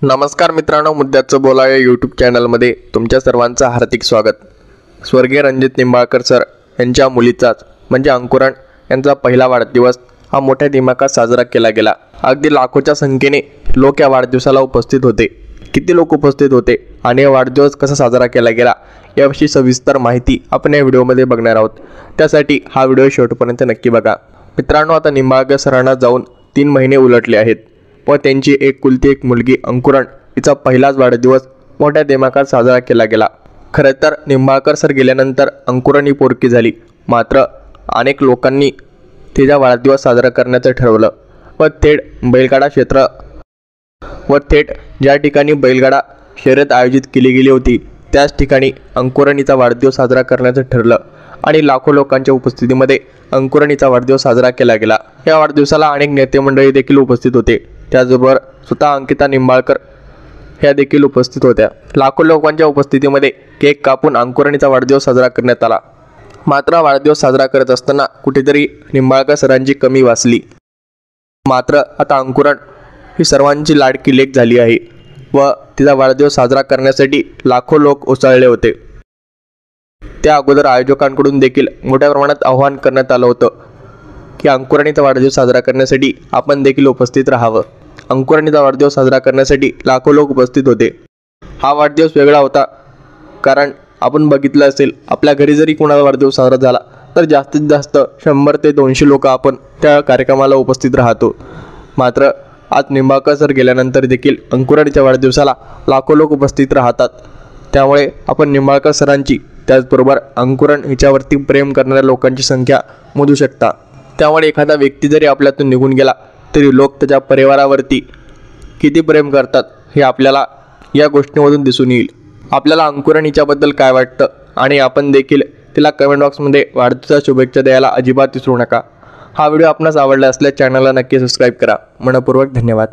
नमस्कार मित्रांनो, मुद्द्याचं बोला या यूट्यूब चॅनलमध्ये तुमच्या सर्वांचं हार्दिक स्वागत। स्वर्गीय रणजित निंबाळकर सर यांच्या मुलीचाच म्हणजे अंकुरण यांचा पहिला वाढदिवस हा मोठ्या दिमाखात साजरा केला गेला। अगदी लाखोच्या संख्येने लोक या वाढदिवसाला उपस्थित होते। किती लोक उपस्थित होते आणि हा वाढदिवस कसा साजरा केला गेला याविषयी सविस्तर माहिती आपण या व्हिडिओमध्ये बघणार आहोत। त्यासाठी हा व्हिडिओ शेवटपर्यंत नक्की बघा। मित्रांनो, आता निंबाळकर सरांना जाऊन 3 महिने उलटले आहेत व त्यांची एकुलती एक मुलगी अंकुरण हिचा पहिलाच वाढदिवस मोठ्या दिमाखात साजरा केला गेला। खरं तर निंबाळकर सर गेल्यानंतर अंकुरण ही पोरकी झाली, मात्र अनेक लोकांनी तिचा वाढदिवस साजरा करण्याचं ठरवलं व थेट ज्या ठिकाणी बैलगाडा शर्यत आयोजित केली गेली होती त्याच ठिकाणी अंकुरण हिचा वाढदिवस साजरा करण्याचं ठरलं आणि लाखो लोकांच्या उपस्थितीमध्ये अंकुरण हिचा वाढदिवस साजरा केला गेला। या वाढदिवसाला अनेक नेते मंडळी देखील उपस्थित होते, त्याचबरोबर स्वतः अंकिता निंबाळकर ह्या देखील उपस्थित होत्या। लाखो लोकांच्या उपस्थितीमध्ये केक कापून अंकुरणीचा वाढदिवस साजरा करण्यात आला। मात्र वाढदिवस साजरा करत असताना कुठेतरी निंबाळकर सरांची कमी वाचली। मात्र आता अंकुरण ही सर्वांची लाडकी लेक झाली आहे व तिचा वाढदिवस साजरा करण्यासाठी लाखो लोक उसळले होते। त्या अगोदर आयोजकांकडून देखील मोठ्या प्रमाणात आवाहन करण्यात आलं होतं की अंकुरणीचा वाढदिवस साजरा करण्यासाठी आपण देखील उपस्थित राहावं। अंकुरणीचा वाढदिवस साजरा करण्यासाठी लाखो लोक उपस्थित होते। हा वाढदिवस वेगळा होता कारण आपण बघितलं असेल, आपल्या घरी जरी कोणाचा वाढदिवस साजरा झाला तर जास्तीत जास्त 100 ते 200 लोक आपण त्या कार्यक्रमाला उपस्थित राहतो। मात्र आज निंबाळकर सर गेल्यानंतर देखील अंकुरणीच्या वाढदिवसाला लाखो लोक उपस्थित राहतात। त्यामुळे आपण निंबाळकर सरांची त्याचबरोबर अंकुरण हिच्यावरती प्रेम करणाऱ्या लोकांची संख्या मोजू शकता। त्यामुळे एखादा व्यक्ती जरी आपल्यातून निघून गेला तरी लोक त्याच्या परिवारावरती किती प्रेम करतात हे आपल्याला या गोष्टीमधून दिसून येईल। आपल्याला अंकुरण हिच्याबद्दल काय वाटतं आणि आपण देखील तिला कमेंट बॉक्समध्ये वाढदिवसाच्या शुभेच्छा द्यायला अजिबात विसरू नका। हा व्हिडिओ आपणास आवडला असल्यास चॅनलला नक्की सबस्क्राईब करा। मनपूर्वक धन्यवाद।